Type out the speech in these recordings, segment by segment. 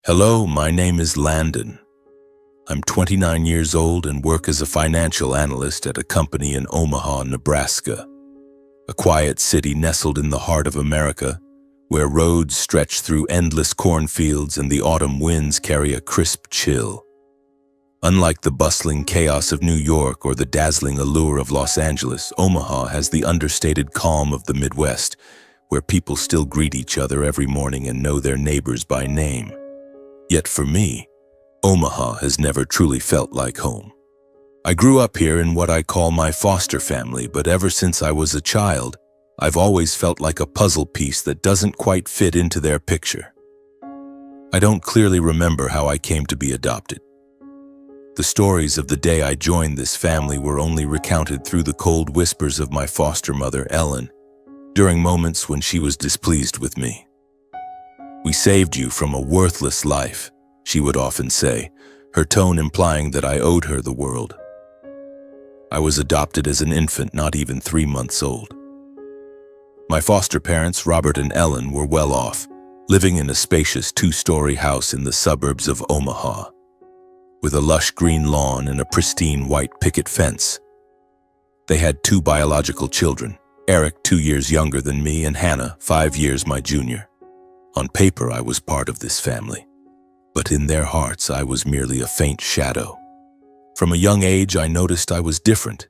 Hello, my name is Landon. I'm 29 years old and work as a financial analyst at a company in Omaha, Nebraska, a quiet city nestled in the heart of America, where roads stretch through endless cornfields and the autumn winds carry a crisp chill. Unlike the bustling chaos of New York or the dazzling allure of Los Angeles, Omaha has the understated calm of the Midwest, where people still greet each other every morning and know their neighbors by name. Yet for me, Omaha has never truly felt like home. I grew up here in what I call my foster family, but ever since I was a child, I've always felt like a puzzle piece that doesn't quite fit into their picture. I don't clearly remember how I came to be adopted. The stories of the day I joined this family were only recounted through the cold whispers of my foster mother, Ellen, during moments when she was displeased with me. "We saved you from a worthless life," she would often say, her tone implying that I owed her the world. I was adopted as an infant, not even 3 months old. My foster parents, Robert and Ellen, were well off, living in a spacious 2-story house in the suburbs of Omaha, with a lush green lawn and a pristine white picket fence. They had 2 biological children, Eric, 2 years younger than me, and Hannah, 5 years my junior. On paper, I was part of this family, but in their hearts, I was merely a faint shadow. From a young age, I noticed I was different.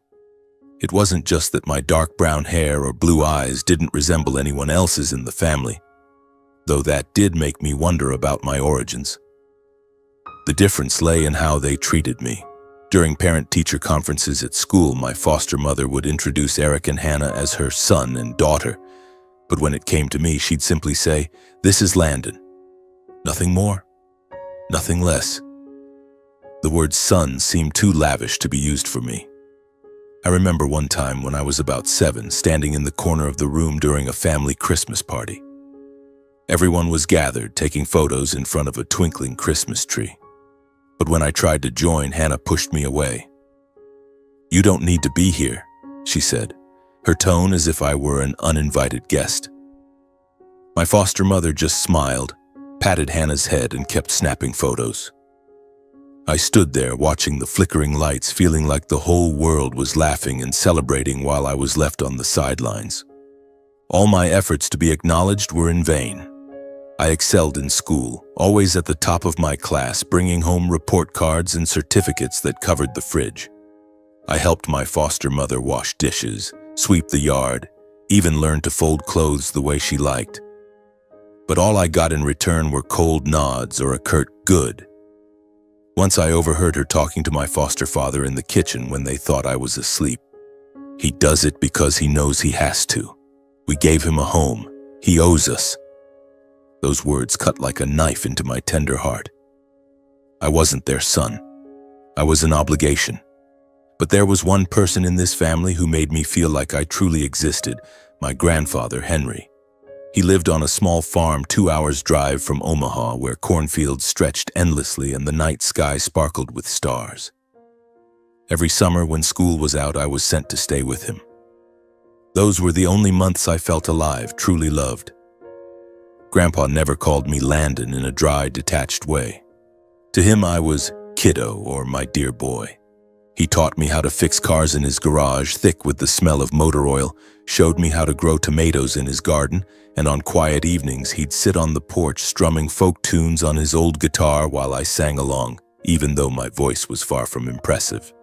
It wasn't just that my dark brown hair or blue eyes didn't resemble anyone else's in the family, though that did make me wonder about my origins. The difference lay in how they treated me. During parent-teacher conferences at school, my foster mother would introduce Eric and Hannah as her son and daughter, but when it came to me, she'd simply say, "This is Landon." Nothing more, nothing less. The word son seemed too lavish to be used for me. I remember one time when I was about 7, standing in the corner of the room during a family Christmas party. Everyone was gathered, taking photos in front of a twinkling Christmas tree. But when I tried to join, Hannah pushed me away. "You don't need to be here," she said, her tone as if I were an uninvited guest. My foster mother just smiled, patted Hannah's head, and kept snapping photos. I stood there watching the flickering lights, feeling like the whole world was laughing and celebrating while I was left on the sidelines. All my efforts to be acknowledged were in vain. I excelled in school, always at the top of my class, bringing home report cards and certificates that covered the fridge. I helped my foster mother wash dishes, sweep the yard, even learned to fold clothes the way she liked. But all I got in return were cold nods or a curt "good." Once I overheard her talking to my foster father in the kitchen when they thought I was asleep. "He does it because he knows he has to. We gave him a home. He owes us." Those words cut like a knife into my tender heart. I wasn't their son. I was an obligation. But there was one person in this family who made me feel like I truly existed, my grandfather, Henry. He lived on a small farm 2 hours' drive from Omaha, where cornfields stretched endlessly and the night sky sparkled with stars. Every summer when school was out, I was sent to stay with him. Those were the only months I felt alive, truly loved. Grandpa never called me Landon in a dry, detached way. To him, I was kiddo, or my dear boy. He taught me how to fix cars in his garage, thick with the smell of motor oil, showed me how to grow tomatoes in his garden, and on quiet evenings he'd sit on the porch strumming folk tunes on his old guitar while I sang along, even though my voice was far from impressive.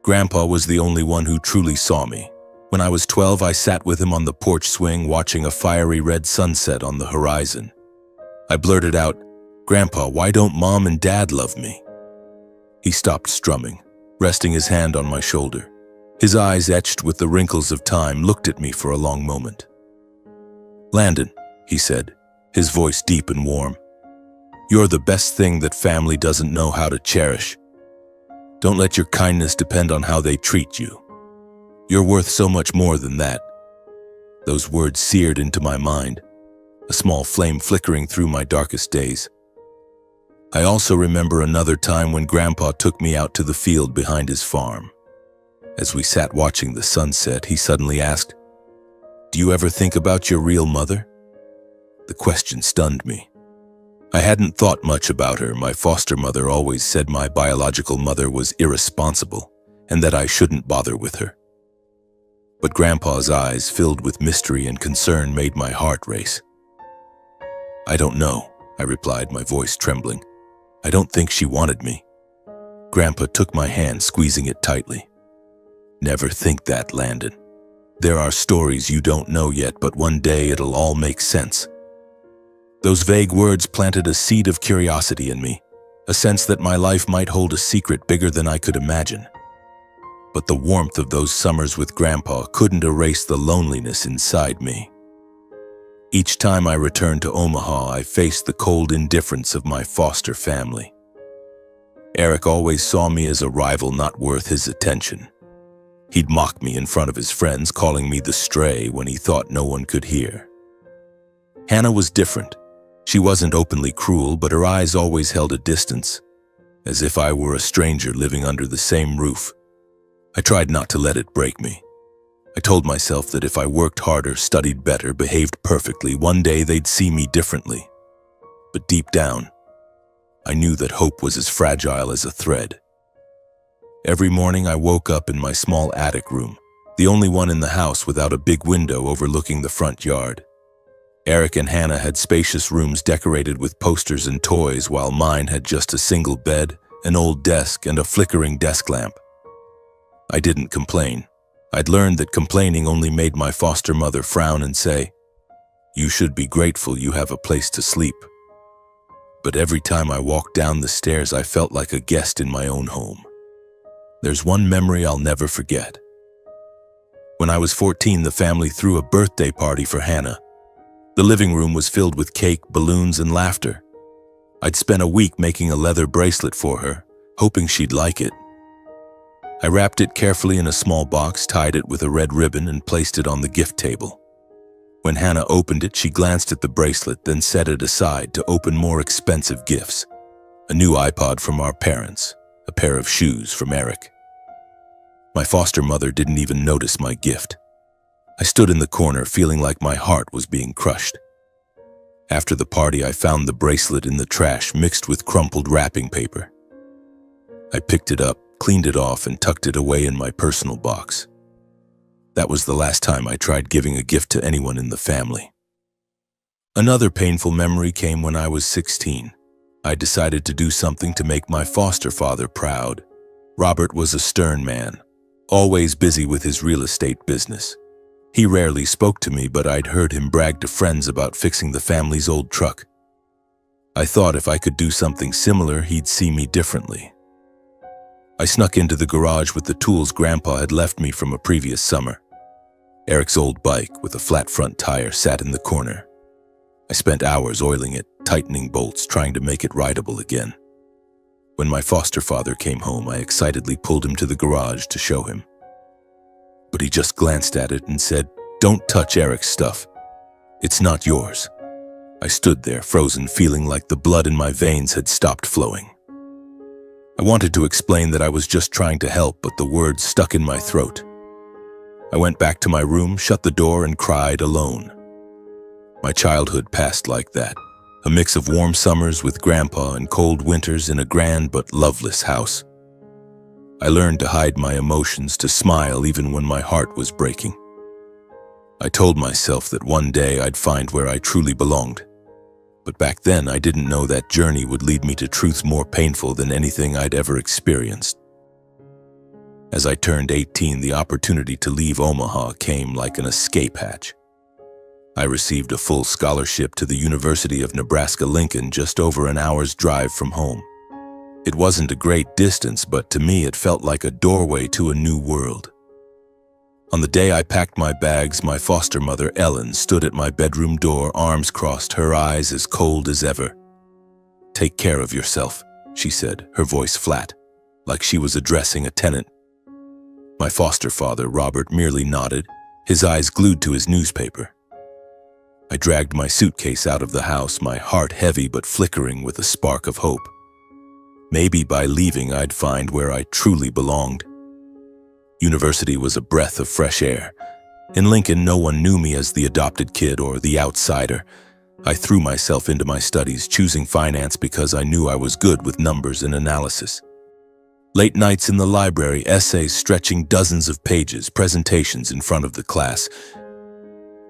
Grandpa was the only one who truly saw me. When I was 12, I sat with him on the porch swing watching a fiery red sunset on the horizon. I blurted out, "Grandpa, why don't Mom and Dad love me?" He stopped strumming, resting his hand on my shoulder. His eyes, etched with the wrinkles of time, looked at me for a long moment. "Landon," he said, his voice deep and warm, "you're the best thing that family doesn't know how to cherish. Don't let your kindness depend on how they treat you. You're worth so much more than that." Those words seared into my mind, a small flame flickering through my darkest days. I also remember another time when Grandpa took me out to the field behind his farm. As we sat watching the sunset, he suddenly asked, "Do you ever think about your real mother?" The question stunned me. I hadn't thought much about her. My foster mother always said my biological mother was irresponsible and that I shouldn't bother with her. But Grandpa's eyes, filled with mystery and concern, made my heart race. "I don't know," I replied, my voice trembling. "I don't think she wanted me." Grandpa took my hand, squeezing it tightly. "Never think that, Landon. There are stories you don't know yet, but one day it'll all make sense." Those vague words planted a seed of curiosity in me, a sense that my life might hold a secret bigger than I could imagine. But the warmth of those summers with Grandpa couldn't erase the loneliness inside me. Each time I returned to Omaha, I faced the cold indifference of my foster family. Eric always saw me as a rival not worth his attention. He'd mock me in front of his friends, calling me the stray when he thought no one could hear. Hannah was different. She wasn't openly cruel, but her eyes always held a distance, as if I were a stranger living under the same roof. I tried not to let it break me. I told myself that if I worked harder, studied better, behaved perfectly, one day they'd see me differently. But deep down, I knew that hope was as fragile as a thread. Every morning I woke up in my small attic room, the only one in the house without a big window overlooking the front yard. Eric and Hannah had spacious rooms decorated with posters and toys, while mine had just a single bed, an old desk, and a flickering desk lamp. I didn't complain. I'd learned that complaining only made my foster mother frown and say, "You should be grateful you have a place to sleep." But every time I walked down the stairs, I felt like a guest in my own home. There's one memory I'll never forget. When I was 14, the family threw a birthday party for Hannah. The living room was filled with cake, balloons, and laughter. I'd spent a week making a leather bracelet for her, hoping she'd like it. I wrapped it carefully in a small box, tied it with a red ribbon, and placed it on the gift table. When Hannah opened it, she glanced at the bracelet, then set it aside to open more expensive gifts. A new iPod from our parents, a pair of shoes from Eric. My foster mother didn't even notice my gift. I stood in the corner, feeling like my heart was being crushed. After the party, I found the bracelet in the trash, mixed with crumpled wrapping paper. I picked it up, cleaned it off, and tucked it away in my personal box. That was the last time I tried giving a gift to anyone in the family. Another painful memory came when I was 16. I decided to do something to make my foster father proud. Robert was a stern man, always busy with his real estate business. He rarely spoke to me, but I'd heard him brag to friends about fixing the family's old truck. I thought if I could do something similar, he'd see me differently. I snuck into the garage with the tools Grandpa had left me from a previous summer. Eric's old bike with a flat front tire sat in the corner. I spent hours oiling it, tightening bolts, trying to make it rideable again. When my foster father came home, I excitedly pulled him to the garage to show him. But he just glanced at it and said, "Don't touch Eric's stuff. It's not yours." I stood there, frozen, feeling like the blood in my veins had stopped flowing. I wanted to explain that I was just trying to help, but the words stuck in my throat. I went back to my room, shut the door, and cried alone. My childhood passed like that, a mix of warm summers with Grandpa and cold winters in a grand but loveless house. I learned to hide my emotions, to smile even when my heart was breaking. I told myself that one day I'd find where I truly belonged. But back then, I didn't know that journey would lead me to truths more painful than anything I'd ever experienced. As I turned 18, the opportunity to leave Omaha came like an escape hatch. I received a full scholarship to the University of Nebraska-Lincoln, just over an hour's drive from home. It wasn't a great distance, but to me it felt like a doorway to a new world. On the day I packed my bags, my foster mother, Ellen, stood at my bedroom door, arms crossed, her eyes as cold as ever. "Take care of yourself," she said, her voice flat, like she was addressing a tenant. My foster father, Robert, merely nodded, his eyes glued to his newspaper. I dragged my suitcase out of the house, my heart heavy but flickering with a spark of hope. Maybe by leaving I'd find where I truly belonged. University was a breath of fresh air. In Lincoln, no one knew me as the adopted kid or the outsider. I threw myself into my studies, choosing finance because I knew I was good with numbers and analysis. Late nights in the library, essays stretching dozens of pages, presentations in front of the class.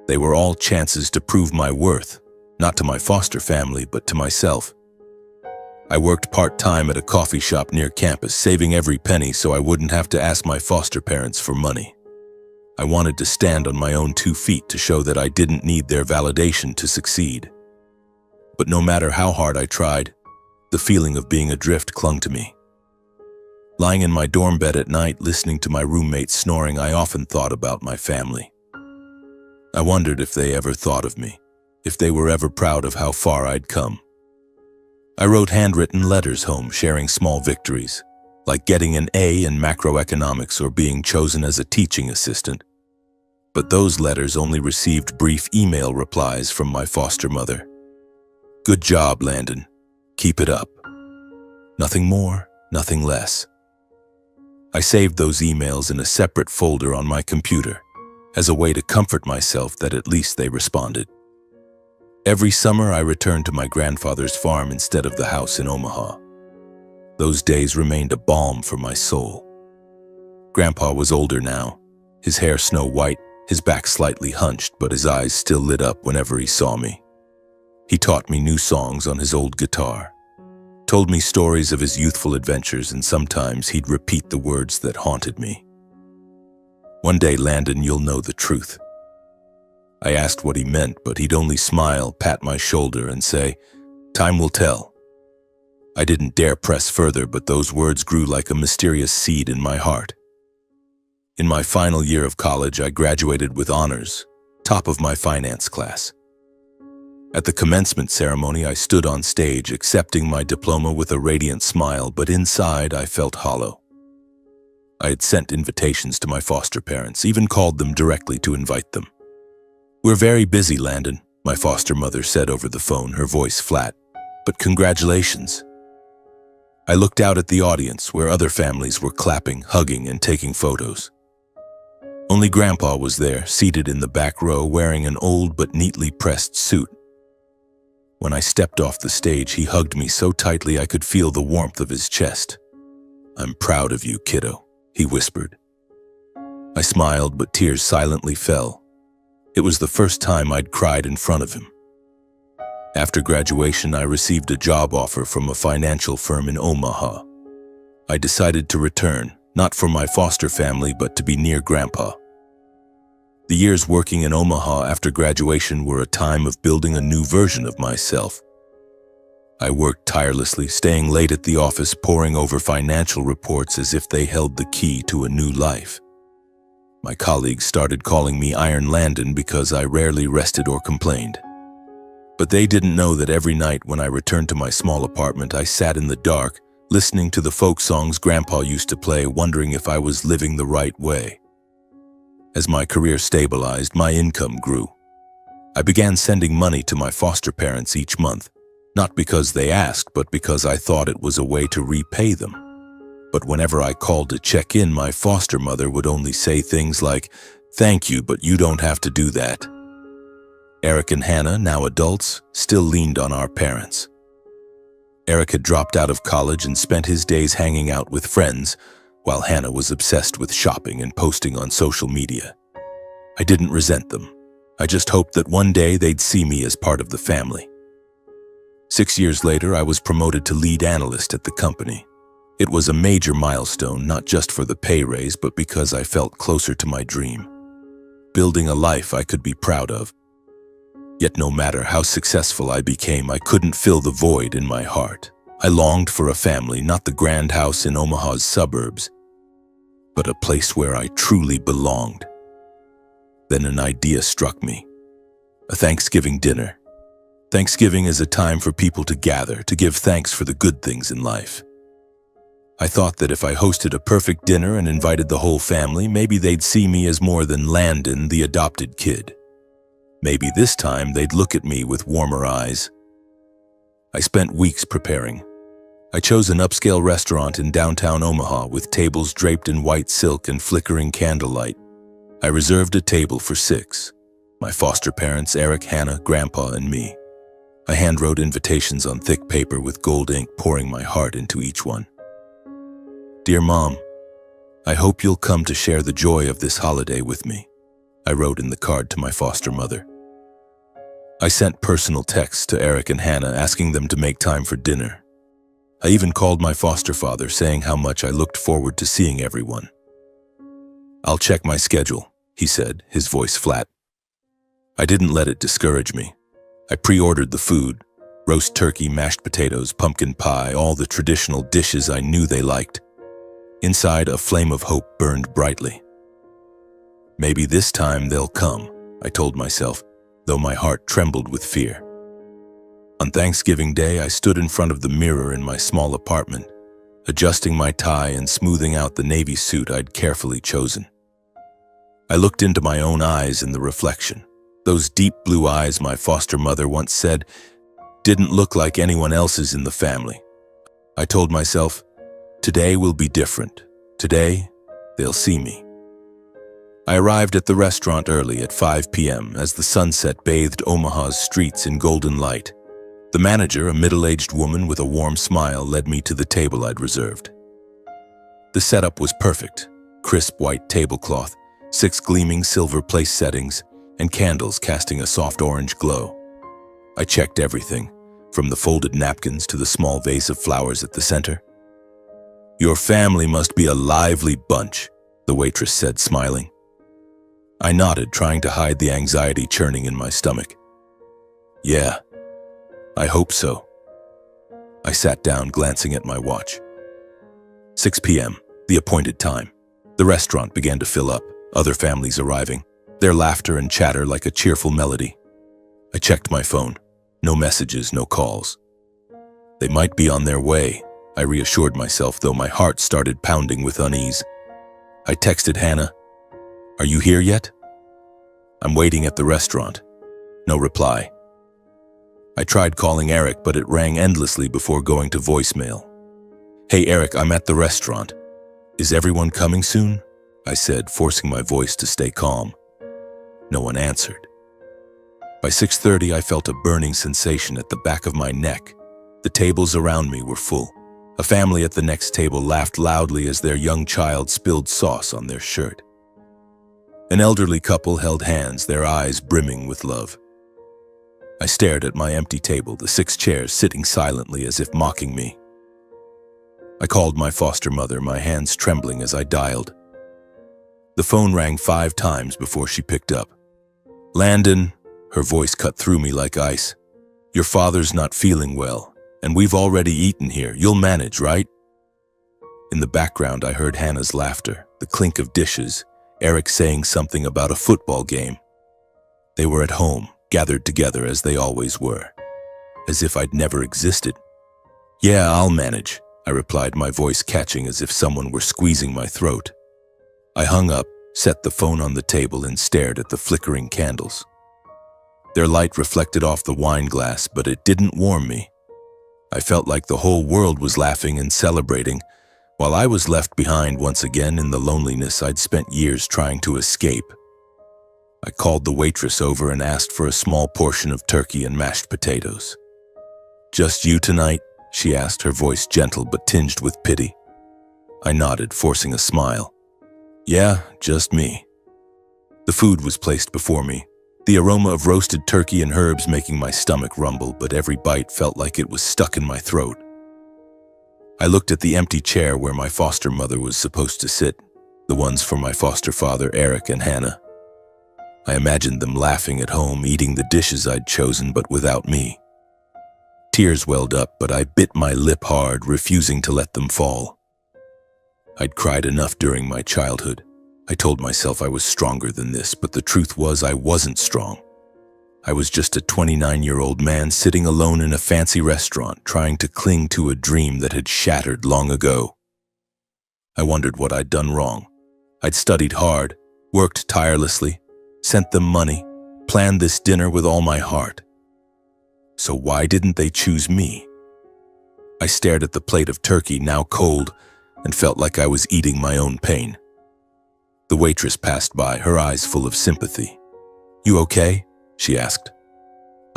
They were all chances to prove my worth, not to my foster family, but to myself. I worked part-time at a coffee shop near campus, saving every penny so I wouldn't have to ask my foster parents for money. I wanted to stand on my own 2 feet to show that I didn't need their validation to succeed. But no matter how hard I tried, the feeling of being adrift clung to me. Lying in my dorm bed at night, listening to my roommates snoring, I often thought about my family. I wondered if they ever thought of me, if they were ever proud of how far I'd come. I wrote handwritten letters home, sharing small victories, like getting an A in macroeconomics or being chosen as a teaching assistant. But those letters only received brief email replies from my foster mother. "Good job, Landon. Keep it up." Nothing more, nothing less. I saved those emails in a separate folder on my computer, as a way to comfort myself that at least they responded. Every summer I returned to my grandfather's farm instead of the house in Omaha. Those days remained a balm for my soul. Grandpa was older now, his hair snow-white, his back slightly hunched, but his eyes still lit up whenever he saw me. He taught me new songs on his old guitar, told me stories of his youthful adventures, and sometimes he'd repeat the words that haunted me. "One day, Landon, you'll know the truth." I asked what he meant, but he'd only smile, pat my shoulder, and say, "Time will tell." I didn't dare press further, but those words grew like a mysterious seed in my heart. In my final year of college, I graduated with honors, top of my finance class. At the commencement ceremony, I stood on stage, accepting my diploma with a radiant smile, but inside I felt hollow. I had sent invitations to my foster parents, even called them directly to invite them. "We're very busy, Landon," my foster mother said over the phone, her voice flat, "but congratulations." I looked out at the audience, where other families were clapping, hugging, and taking photos. Only Grandpa was there, seated in the back row, wearing an old but neatly pressed suit. When I stepped off the stage, he hugged me so tightly I could feel the warmth of his chest. "I'm proud of you, kiddo," he whispered. I smiled, but tears silently fell. It was the first time I'd cried in front of him. After graduation, I received a job offer from a financial firm in Omaha. I decided to return, not for my foster family, but to be near Grandpa. The years working in Omaha after graduation were a time of building a new version of myself. I worked tirelessly, staying late at the office, poring over financial reports as if they held the key to a new life. My colleagues started calling me Iron Landon because I rarely rested or complained. But they didn't know that every night when I returned to my small apartment, I sat in the dark, listening to the folk songs Grandpa used to play, wondering if I was living the right way. As my career stabilized, my income grew. I began sending money to my foster parents each month, not because they asked, but because I thought it was a way to repay them. But whenever I called to check in, my foster mother would only say things like, "Thank you, but you don't have to do that." Eric and Hannah, now adults, still leaned on our parents. Eric had dropped out of college and spent his days hanging out with friends, while Hannah was obsessed with shopping and posting on social media. I didn't resent them. I just hoped that one day they'd see me as part of the family. 6 years later, I was promoted to lead analyst at the company. It was a major milestone, not just for the pay raise, but because I felt closer to my dream, building a life I could be proud of. Yet no matter how successful I became, I couldn't fill the void in my heart. I longed for a family, not the grand house in Omaha's suburbs, but a place where I truly belonged. Then an idea struck me. A Thanksgiving dinner. Thanksgiving is a time for people to gather, to give thanks for the good things in life. I thought that if I hosted a perfect dinner and invited the whole family, maybe they'd see me as more than Landon, the adopted kid. Maybe this time they'd look at me with warmer eyes. I spent weeks preparing. I chose an upscale restaurant in downtown Omaha with tables draped in white silk and flickering candlelight. I reserved a table for 6, my foster parents, Eric, Hannah, Grandpa, and me. I handwrote invitations on thick paper with gold ink, pouring my heart into each one. "Dear Mom, I hope you'll come to share the joy of this holiday with me," I wrote in the card to my foster mother. I sent personal texts to Eric and Hannah asking them to make time for dinner. I even called my foster father saying how much I looked forward to seeing everyone. "I'll check my schedule," he said, his voice flat. I didn't let it discourage me. I pre-ordered the food: roast turkey, mashed potatoes, pumpkin pie, all the traditional dishes I knew they liked. Inside, a flame of hope burned brightly. Maybe this time they'll come, I told myself, though my heart trembled with fear. On Thanksgiving Day, I stood in front of the mirror in my small apartment, adjusting my tie and smoothing out the navy suit I'd carefully chosen. I looked into my own eyes in the reflection. Those deep blue eyes my foster mother once said didn't look like anyone else's in the family. I told myself, today will be different. Today, they'll see me. I arrived at the restaurant early at 5 p.m. as the sunset bathed Omaha's streets in golden light. The manager, a middle-aged woman with a warm smile, led me to the table I'd reserved. The setup was perfect: crisp white tablecloth, 6 gleaming silver place settings, and candles casting a soft orange glow. I checked everything, from the folded napkins to the small vase of flowers at the center. "Your family must be a lively bunch," the waitress said, smiling. I nodded, trying to hide the anxiety churning in my stomach. "Yeah, I hope so." I sat down, glancing at my watch. 6 p.m., the appointed time. The restaurant began to fill up, other families arriving, their laughter and chatter like a cheerful melody. I checked my phone. No messages, no calls. They might be on their way, I reassured myself, though my heart started pounding with unease. I texted Hannah, "Are you here yet?" "I'm waiting at the restaurant." No reply. I tried calling Eric, but it rang endlessly before going to voicemail. "Hey Eric, I'm at the restaurant. Is everyone coming soon?" I said, forcing my voice to stay calm. No one answered. By 6:30, I felt a burning sensation at the back of my neck. The tables around me were full. A family at the next table laughed loudly as their young child spilled sauce on their shirt. An elderly couple held hands, their eyes brimming with love. I stared at my empty table, the 6 chairs sitting silently as if mocking me. I called my foster mother, my hands trembling as I dialed. The phone rang 5 times before she picked up. "Landon," her voice cut through me like ice. "Your father's not feeling well, and we've already eaten here. You'll manage, right?" In the background, I heard Hannah's laughter, the clink of dishes, Eric saying something about a football game. They were at home, gathered together as they always were, as if I'd never existed. "Yeah, I'll manage," I replied, my voice catching as if someone were squeezing my throat. I hung up, set the phone on the table, and stared at the flickering candles. Their light reflected off the wine glass, but it didn't warm me. I felt like the whole world was laughing and celebrating, while I was left behind once again in the loneliness I'd spent years trying to escape. I called the waitress over and asked for a small portion of turkey and mashed potatoes. "Just you tonight?" she asked, her voice gentle but tinged with pity. I nodded, forcing a smile. "Yeah, just me." The food was placed before me, the aroma of roasted turkey and herbs making my stomach rumble, but every bite felt like it was stuck in my throat. I looked at the empty chair where my foster mother was supposed to sit, the ones for my foster father, Eric, and Hannah. I imagined them laughing at home, eating the dishes I'd chosen, but without me. Tears welled up, but I bit my lip hard, refusing to let them fall. I'd cried enough during my childhood. I told myself I was stronger than this, but the truth was I wasn't strong. I was just a 29-year-old man sitting alone in a fancy restaurant, trying to cling to a dream that had shattered long ago. I wondered what I'd done wrong. I'd studied hard, worked tirelessly, sent them money, planned this dinner with all my heart. So why didn't they choose me? I stared at the plate of turkey, now cold, and felt like I was eating my own pain. The waitress passed by, her eyes full of sympathy. "You okay?" she asked.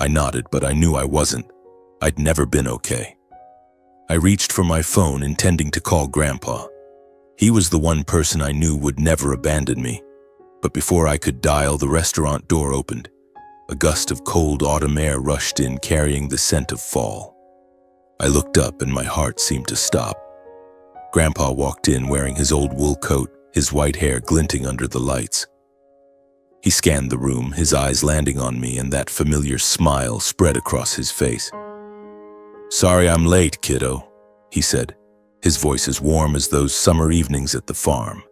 I nodded, but I knew I wasn't. I'd never been okay. I reached for my phone, intending to call Grandpa. He was the one person I knew would never abandon me. But before I could dial, the restaurant door opened. A gust of cold autumn air rushed in, carrying the scent of fall. I looked up and my heart seemed to stop. Grandpa walked in wearing his old wool coat, his white hair glinting under the lights. He scanned the room, his eyes landing on me, and that familiar smile spread across his face. "Sorry I'm late, kiddo," he said, his voice as warm as those summer evenings at the farm.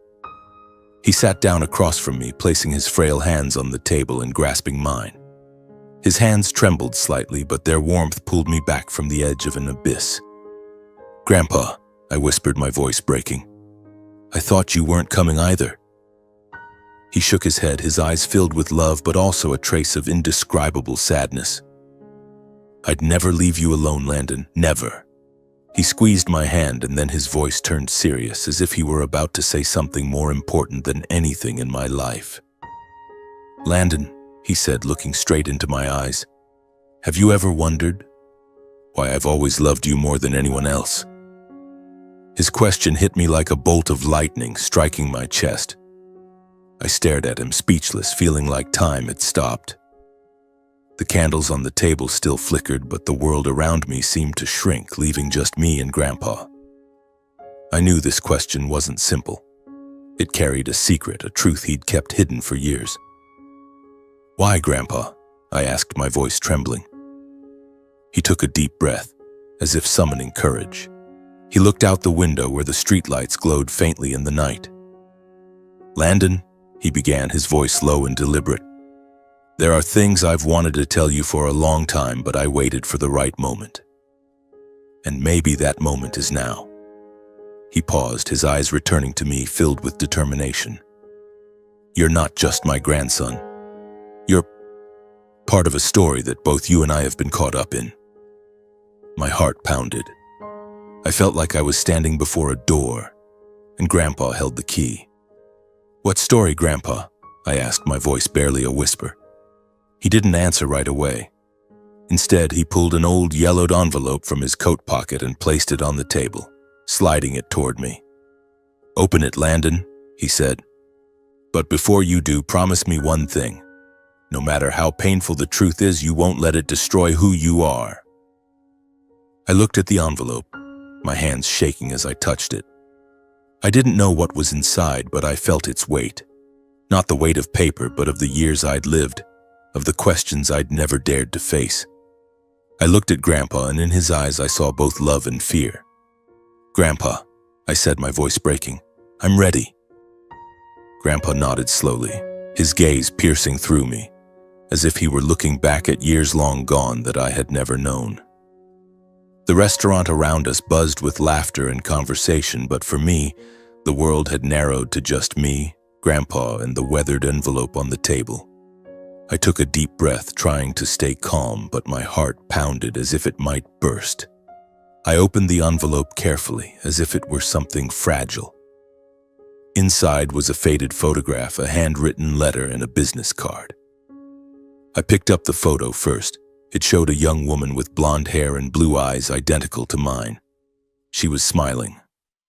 He sat down across from me, placing his frail hands on the table and grasping mine. His hands trembled slightly, but their warmth pulled me back from the edge of an abyss. "Grandpa," I whispered, my voice breaking. "I thought you weren't coming either." He shook his head, his eyes filled with love but also a trace of indescribable sadness. "I'd never leave you alone, Landon, never." He squeezed my hand and then his voice turned serious, as if he were about to say something more important than anything in my life. "Landon," he said, looking straight into my eyes, "have you ever wondered why I've always loved you more than anyone else?" His question hit me like a bolt of lightning, striking my chest. I stared at him, speechless, feeling like time had stopped. The candles on the table still flickered, but the world around me seemed to shrink, leaving just me and Grandpa. I knew this question wasn't simple. It carried a secret, a truth he'd kept hidden for years. "Why, Grandpa?" I asked, my voice trembling. He took a deep breath, as if summoning courage. He looked out the window where the streetlights glowed faintly in the night. "Landon," he began, his voice low and deliberate, "there are things I've wanted to tell you for a long time, but I waited for the right moment. And maybe that moment is now." He paused, his eyes returning to me, filled with determination. "You're not just my grandson. You're part of a story that both you and I have been caught up in." My heart pounded. I felt like I was standing before a door, and Grandpa held the key. "What story, Grandpa?" I asked, my voice barely a whisper. He didn't answer right away. Instead, he pulled an old yellowed envelope from his coat pocket and placed it on the table, sliding it toward me. "Open it, Landon," he said. "But before you do, promise me one thing. No matter how painful the truth is, you won't let it destroy who you are." I looked at the envelope, my hands shaking as I touched it. I didn't know what was inside, but I felt its weight. Not the weight of paper, but of the years I'd lived, of the questions I'd never dared to face. I looked at Grandpa, and in his eyes I saw both love and fear. "Grandpa," I said, my voice breaking, "I'm ready." Grandpa nodded slowly, his gaze piercing through me, as if he were looking back at years long gone that I had never known. The restaurant around us buzzed with laughter and conversation, but for me, the world had narrowed to just me, Grandpa, and the weathered envelope on the table. I took a deep breath, trying to stay calm, but my heart pounded as if it might burst. I opened the envelope carefully, as if it were something fragile. Inside was a faded photograph, a handwritten letter, and a business card. I picked up the photo first. It showed a young woman with blonde hair and blue eyes identical to mine. She was smiling,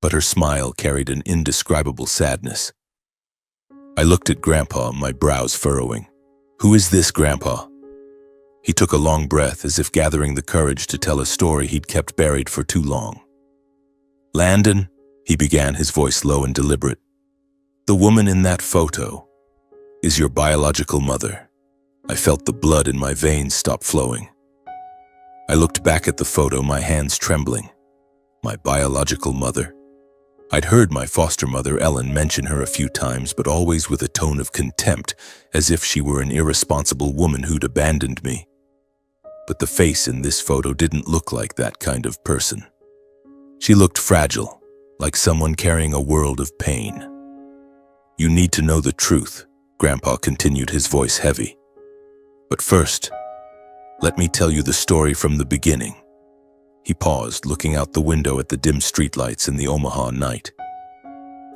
but her smile carried an indescribable sadness. I looked at Grandpa, my brows furrowing. "Who is this, Grandpa?" He took a long breath, as if gathering the courage to tell a story he'd kept buried for too long. "Landon," he began, his voice low and deliberate, "the woman in that photo is your biological mother." I felt the blood in my veins stop flowing. I looked back at the photo, my hands trembling. My biological mother? I'd heard my foster mother, Ellen, mention her a few times, but always with a tone of contempt, as if she were an irresponsible woman who'd abandoned me. But the face in this photo didn't look like that kind of person. She looked fragile, like someone carrying a world of pain. "You need to know the truth," Grandpa continued, his voice heavy. "But first, let me tell you the story from the beginning." He paused, looking out the window at the dim streetlights in the Omaha night.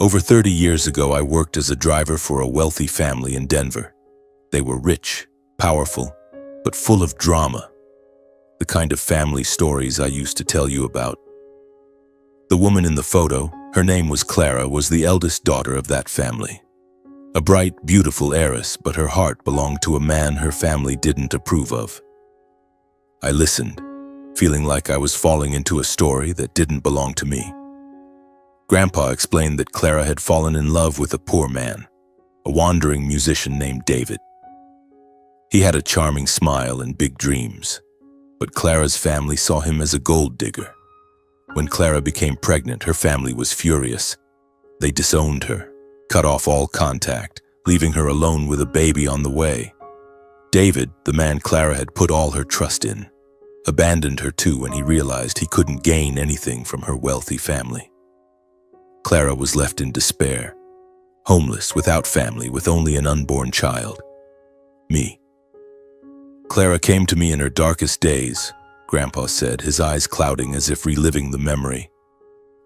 "Over 30 years ago, I worked as a driver for a wealthy family in Denver. They were rich, powerful, but full of drama, the kind of family stories I used to tell you about. The woman in the photo, her name was Clara, was the eldest daughter of that family. A bright, beautiful heiress, but her heart belonged to a man her family didn't approve of. I listened, feeling like I was falling into a story that didn't belong to me. Grandpa explained that Clara had fallen in love with a poor man, a wandering musician named David. He had a charming smile and big dreams, but Clara's family saw him as a gold digger. When Clara became pregnant, her family was furious. They disowned her, cut off all contact, leaving her alone with a baby on the way. David, the man Clara had put all her trust in, abandoned her too when he realized he couldn't gain anything from her wealthy family. Clara was left in despair, homeless, without family, with only an unborn child. Me. Clara came to me in her darkest days, Grandpa said, his eyes clouding as if reliving the memory.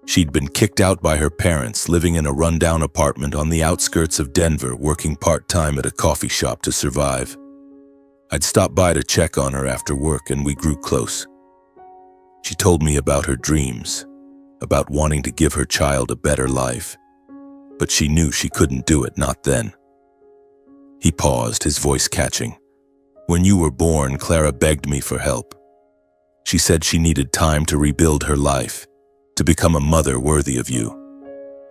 She'd been kicked out by her parents, living in a rundown apartment on the outskirts of Denver, working part-time at a coffee shop to survive. I'd stop by to check on her after work, and we grew close. She told me about her dreams, about wanting to give her child a better life, but she knew she couldn't do it, not then. He paused, his voice catching. When you were born, Clara begged me for help. She said she needed time to rebuild her life, to become a mother worthy of you.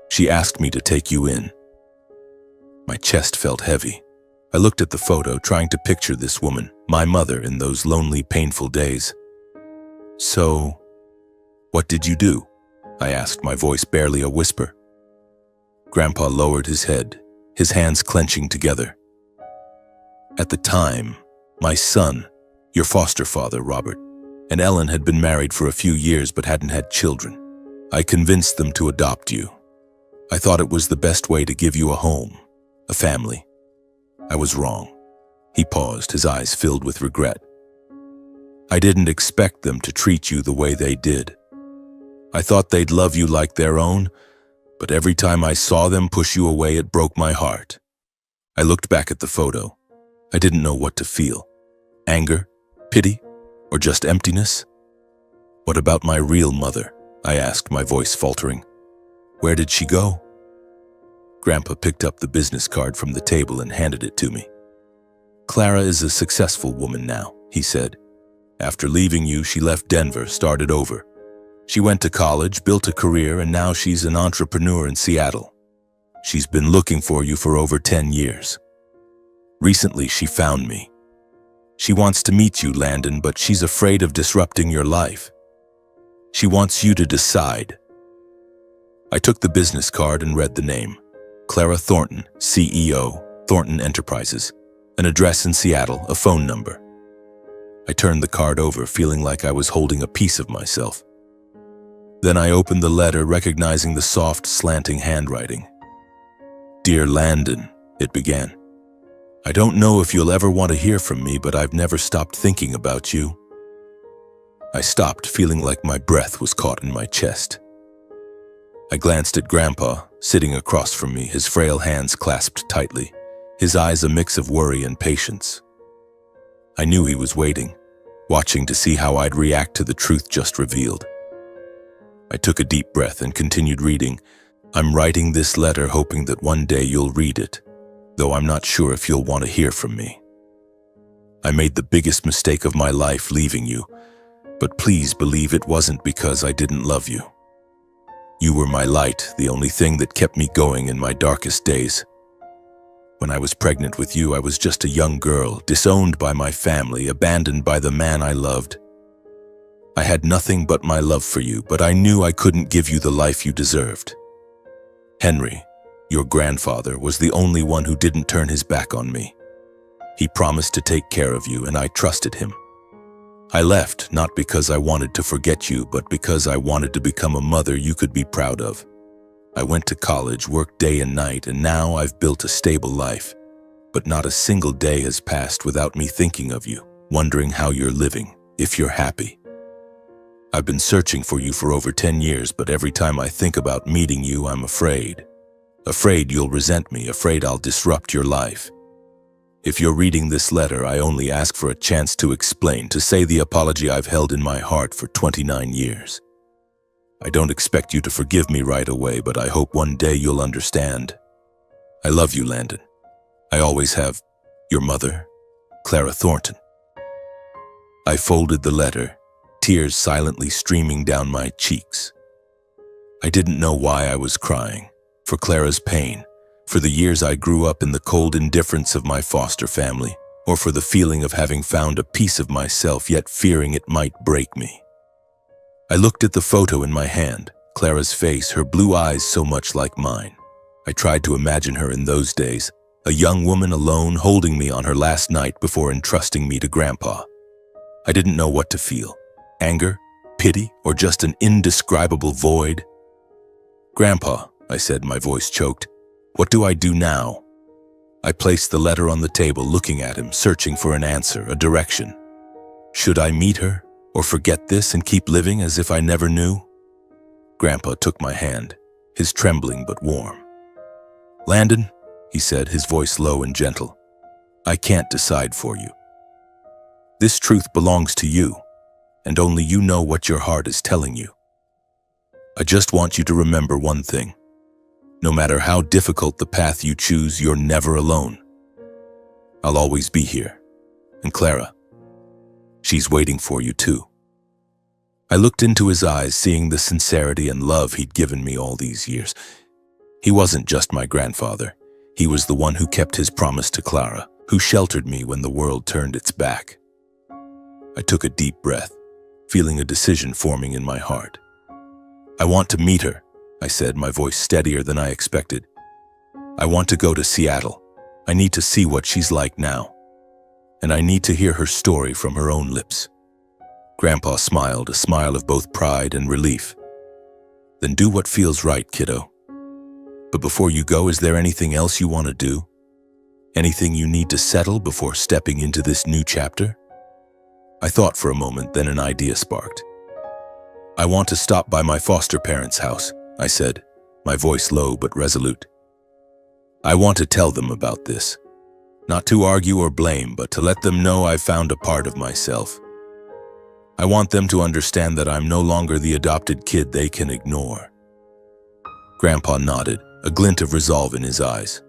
She asked me to take you in. My chest felt heavy. I looked at the photo, trying to picture this woman, my mother, in those lonely, painful days. So, what did you do? I asked, my voice barely a whisper. Grandpa lowered his head, his hands clenching together. At the time, my son, your foster father, Robert, and Ellen had been married for a few years but hadn't had children. I convinced them to adopt you. I thought it was the best way to give you a home, a family. I was wrong. He paused, his eyes filled with regret. I didn't expect them to treat you the way they did. I thought they'd love you like their own, but every time I saw them push you away, it broke my heart. I looked back at the photo. I didn't know what to feel. Anger, pity, or just emptiness? What about my real mother? I asked, my voice faltering. Where did she go? Grandpa picked up the business card from the table and handed it to me. Clara is a successful woman now, he said. After leaving you, she left Denver, started over. She went to college, built a career, and now she's an entrepreneur in Seattle. She's been looking for you for over 10 years. Recently, she found me. She wants to meet you, Landon, but she's afraid of disrupting your life. She wants you to decide. I took the business card and read the name. Clara Thornton, CEO, Thornton Enterprises. An address in Seattle, a phone number. I turned the card over, feeling like I was holding a piece of myself. Then I opened the letter, recognizing the soft, slanting handwriting. Dear Landon, it began. I don't know if you'll ever want to hear from me, but I've never stopped thinking about you. I stopped, feeling like my breath was caught in my chest. I glanced at Grandpa, sitting across from me, his frail hands clasped tightly, his eyes a mix of worry and patience. I knew he was waiting, watching to see how I'd react to the truth just revealed. I took a deep breath and continued reading. I'm writing this letter hoping that one day you'll read it, though I'm not sure if you'll want to hear from me. I made the biggest mistake of my life leaving you, but please believe it wasn't because I didn't love you. You were my light, the only thing that kept me going in my darkest days. When I was pregnant with you, I was just a young girl, disowned by my family, abandoned by the man I loved. I had nothing but my love for you, but I knew I couldn't give you the life you deserved. Henry, your grandfather, was the only one who didn't turn his back on me. He promised to take care of you, and I trusted him. I left not because I wanted to forget you, but because I wanted to become a mother you could be proud of. I went to college, worked day and night, and now I've built a stable life. But not a single day has passed without me thinking of you, wondering how you're living, if you're happy. I've been searching for you for over 10 years, but every time I think about meeting you, I'm afraid. Afraid you'll resent me, afraid I'll disrupt your life. If you're reading this letter, I only ask for a chance to explain, to say the apology I've held in my heart for 29 years. I don't expect you to forgive me right away, but I hope one day you'll understand. I love you, Landon. I always have. Your mother, Clara Thornton. I folded the letter, tears silently streaming down my cheeks. I didn't know why I was crying. For Clara's pain, for the years I grew up in the cold indifference of my foster family, or for the feeling of having found a piece of myself yet fearing it might break me. I looked at the photo in my hand, Clara's face, her blue eyes so much like mine. I tried to imagine her in those days, a young woman alone holding me on her last night before entrusting me to Grandpa. I didn't know what to feel, anger, pity, or just an indescribable void. Grandpa, I said, my voice choked, what do I do now? I placed the letter on the table, looking at him, searching for an answer, a direction. Should I meet her, or forget this and keep living as if I never knew? Grandpa took my hand, his trembling but warm. Landon, he said, his voice low and gentle, I can't decide for you. This truth belongs to you, and only you know what your heart is telling you. I just want you to remember one thing. No matter how difficult the path you choose, you're never alone. I'll always be here. And Clara, she's waiting for you too. I looked into his eyes, seeing the sincerity and love he'd given me all these years. He wasn't just my grandfather. He was the one who kept his promise to Clara, who sheltered me when the world turned its back. I took a deep breath, feeling a decision forming in my heart. I want to meet her, I said, my voice steadier than I expected. I want to go to Seattle. I need to see what she's like now. And I need to hear her story from her own lips. Grandpa smiled, a smile of both pride and relief. Then do what feels right, kiddo. But before you go, is there anything else you want to do? Anything you need to settle before stepping into this new chapter? I thought for a moment, then an idea sparked. I want to stop by my foster parents' house, I said, my voice low but resolute. I want to tell them about this. Not to argue or blame, but to let them know I've found a part of myself. I want them to understand that I'm no longer the adopted kid they can ignore. Grandpa nodded, a glint of resolve in his eyes.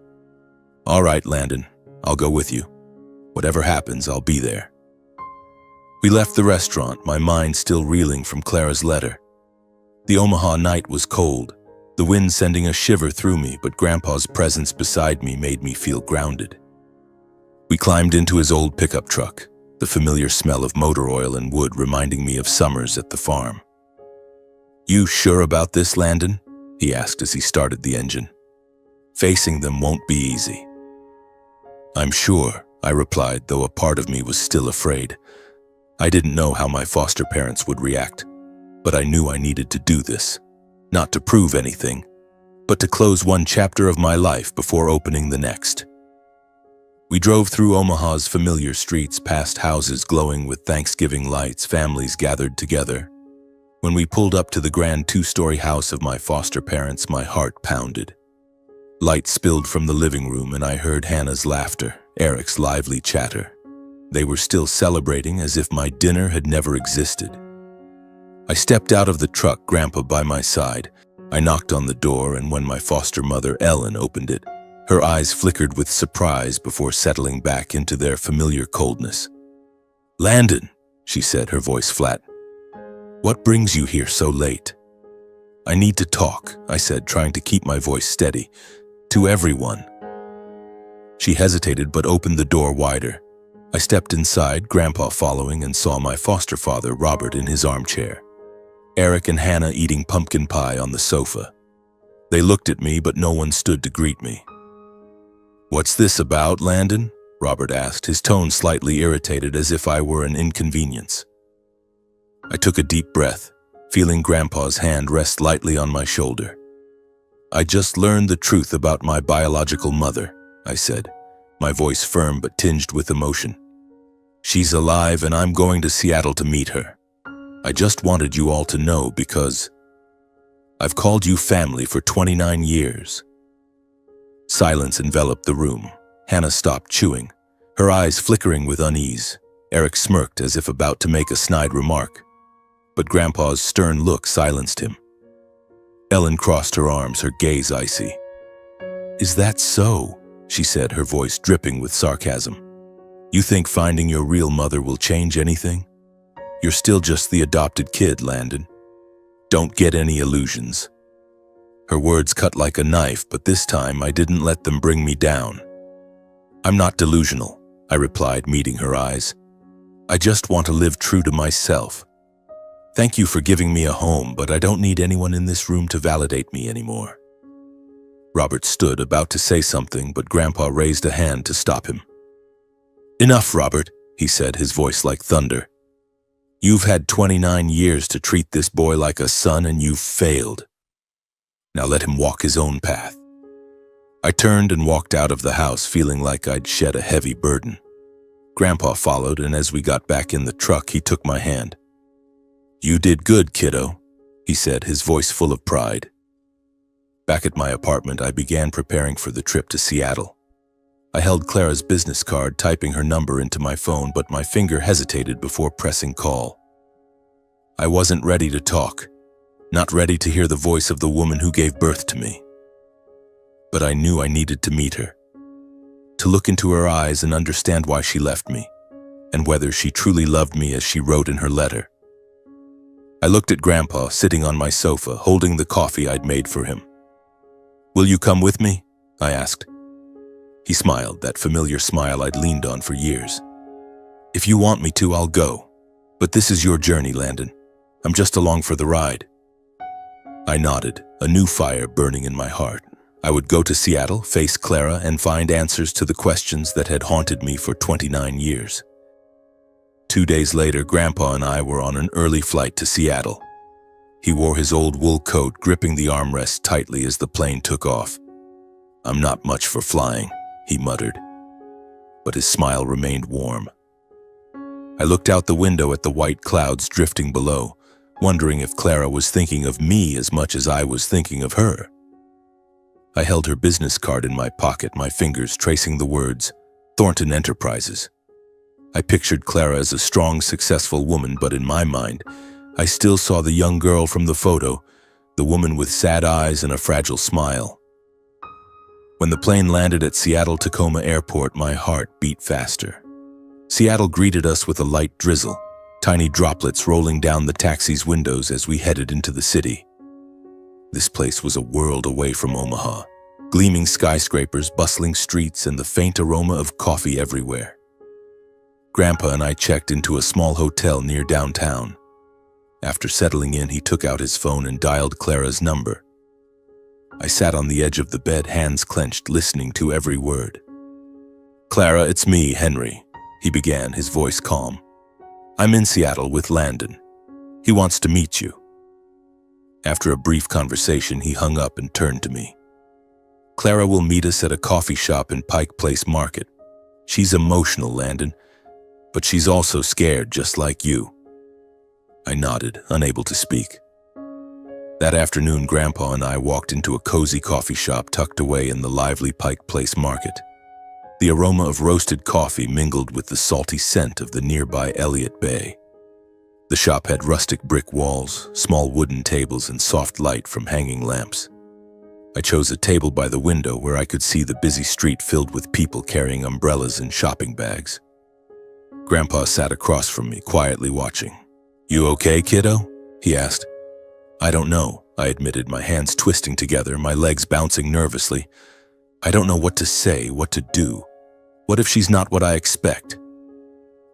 All right, Landon, I'll go with you. Whatever happens, I'll be there. We left the restaurant, my mind still reeling from Clara's letter. The Omaha night was cold, the wind sending a shiver through me, but Grandpa's presence beside me made me feel grounded. We climbed into his old pickup truck, the familiar smell of motor oil and wood reminding me of summers at the farm. You sure about this, Landon? He asked as he started the engine. Facing them won't be easy. I'm sure, I replied, though a part of me was still afraid. I didn't know how my foster parents would react, but I knew I needed to do this, not to prove anything, but to close one chapter of my life before opening the next. We drove through Omaha's familiar streets, past houses glowing with Thanksgiving lights, families gathered together. When we pulled up to the grand two-story house of my foster parents, my heart pounded. Light spilled from the living room and I heard Hannah's laughter, Eric's lively chatter. They were still celebrating as if my dinner had never existed. I stepped out of the truck, Grandpa by my side. I knocked on the door, and when my foster mother, Ellen, opened it, her eyes flickered with surprise before settling back into their familiar coldness. Landon, she said, her voice flat. What brings you here so late? I need to talk, I said, trying to keep my voice steady. To everyone. She hesitated but opened the door wider. I stepped inside, Grandpa following, and saw my foster father, Robert, in his armchair. Eric and Hannah eating pumpkin pie on the sofa. They looked at me, but no one stood to greet me. What's this about, Landon? Robert asked, his tone slightly irritated, as if I were an inconvenience. I took a deep breath, feeling Grandpa's hand rest lightly on my shoulder. I just learned the truth about my biological mother, I said, my voice firm but tinged with emotion. She's alive and I'm going to Seattle to meet her. I just wanted you all to know because I've called you family for 29 years. Silence enveloped the room. Hannah stopped chewing, Her eyes flickering with unease, Eric smirked as if about to make a snide remark, but Grandpa's stern look silenced him. Ellen crossed her arms, her gaze icy. "Is that so?" she said, her voice dripping with sarcasm. "You think finding your real mother will change anything? You're still just the adopted kid, Landon. Don't get any illusions." Her words cut like a knife, but this time I didn't let them bring me down. "I'm not delusional," I replied, meeting her eyes. "I just want to live true to myself. Thank you for giving me a home, but I don't need anyone in this room to validate me anymore." Robert stood, about to say something, but Grandpa raised a hand to stop him. "Enough, Robert," he said, his voice like thunder. "You've had 29 years to treat this boy like a son, and you've failed. Now let him walk his own path." I turned and walked out of the house, feeling like I'd shed a heavy burden. Grandpa followed, and as we got back in the truck, he took my hand. "You did good, kiddo," he said, his voice full of pride. Back at my apartment, I began preparing for the trip to Seattle. I held Clara's business card, typing her number into my phone, but my finger hesitated before pressing call. I wasn't ready to talk, not ready to hear the voice of the woman who gave birth to me. But I knew I needed to meet her, to look into her eyes and understand why she left me, and whether she truly loved me as she wrote in her letter. I looked at Grandpa sitting on my sofa, holding the coffee I'd made for him. "Will you come with me?" I asked. He smiled, that familiar smile I'd leaned on for years. "If you want me to, I'll go. But this is your journey, Landon. I'm just along for the ride." I nodded, a new fire burning in my heart. I would go to Seattle, face Clara, and find answers to the questions that had haunted me for 29 years. 2 days later, Grandpa and I were on an early flight to Seattle. He wore his old wool coat, gripping the armrest tightly as the plane took off. "I'm not much for flying," he muttered, but his smile remained warm. I looked out the window at the white clouds drifting below, wondering if Clara was thinking of me as much as I was thinking of her. I held her business card in my pocket, my fingers tracing the words, Thornton Enterprises. I pictured Clara as a strong, successful woman, but in my mind, I still saw the young girl from the photo, the woman with sad eyes and a fragile smile. When the plane landed at Seattle-Tacoma Airport, my heart beat faster. Seattle greeted us with a light drizzle, tiny droplets rolling down the taxi's windows as we headed into the city. This place was a world away from Omaha, gleaming skyscrapers, bustling streets, and the faint aroma of coffee everywhere. Grandpa and I checked into a small hotel near downtown. After settling in, he took out his phone and dialed Clara's number. I sat on the edge of the bed, hands clenched, listening to every word. "Clara, it's me, Henry," he began, his voice calm. "I'm in Seattle with Landon. He wants to meet you." After a brief conversation, he hung up and turned to me. "Clara will meet us at a coffee shop in Pike Place Market. She's emotional, Landon, but she's also scared, just like you." I nodded, unable to speak. That afternoon, Grandpa and I walked into a cozy coffee shop tucked away in the lively Pike Place Market. The aroma of roasted coffee mingled with the salty scent of the nearby Elliott Bay. The shop had rustic brick walls, small wooden tables, and soft light from hanging lamps. I chose a table by the window where I could see the busy street filled with people carrying umbrellas and shopping bags. Grandpa sat across from me, quietly watching. "You okay, kiddo?" he asked. "I don't know," I admitted, my hands twisting together, my legs bouncing nervously. "I don't know what to say, what to do. What if she's not what I expect?"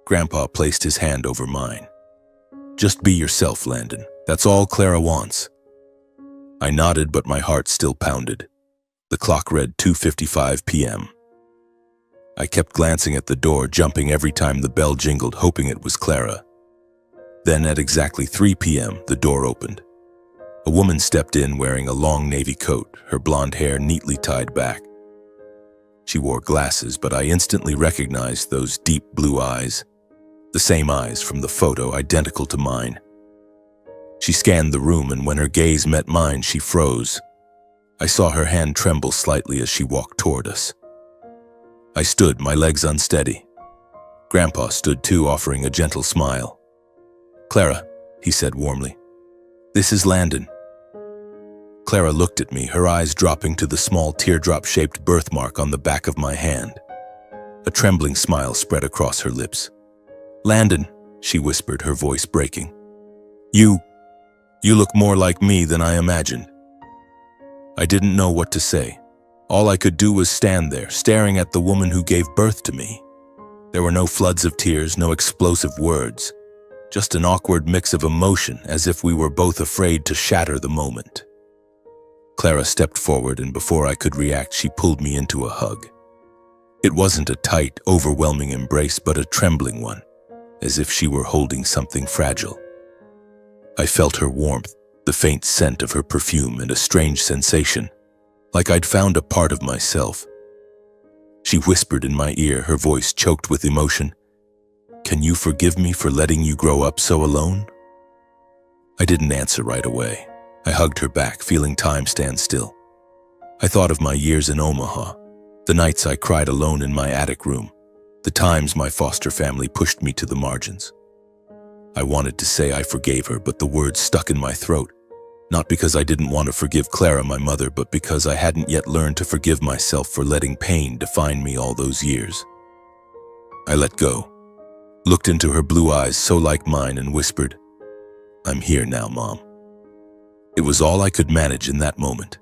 Grandpa placed his hand over mine. "Just be yourself, Landon. That's all Clara wants." I nodded, but my heart still pounded. The clock read 2:55 p.m. I kept glancing at the door, jumping every time the bell jingled, hoping it was Clara. Then at exactly 3 p.m., the door opened. A woman stepped in wearing a long navy coat, her blonde hair neatly tied back. She wore glasses, but I instantly recognized those deep blue eyes. The same eyes from the photo, identical to mine. She scanned the room, and when her gaze met mine, she froze. I saw her hand tremble slightly as she walked toward us. I stood, my legs unsteady, Grandpa stood too, offering a gentle smile. "Clara," he said warmly, "this is Landon." Clara looked at me, her eyes dropping to the small teardrop-shaped birthmark on the back of my hand. A trembling smile spread across her lips. "Landon," she whispered, her voice breaking. You look more like me than I imagined." I didn't know what to say. All I could do was stand there, staring at the woman who gave birth to me. There were no floods of tears, no explosive words, just an awkward mix of emotion, as if we were both afraid to shatter the moment. Clara stepped forward, and before I could react, she pulled me into a hug. It wasn't a tight, overwhelming embrace, but a trembling one, as if she were holding something fragile. I felt her warmth, the faint scent of her perfume, and a strange sensation, like I'd found a part of myself. She whispered in my ear, her voice choked with emotion, "Can you forgive me for letting you grow up so alone?" I didn't answer right away. I hugged her back, feeling time stand still. I thought of my years in Omaha, the nights I cried alone in my attic room, the times my foster family pushed me to the margins. I wanted to say I forgave her, but the words stuck in my throat, not because I didn't want to forgive Clara, my mother, but because I hadn't yet learned to forgive myself for letting pain define me all those years. I let go, looked into her blue eyes so like mine, and whispered, "I'm here now, Mom." It was all I could manage in that moment.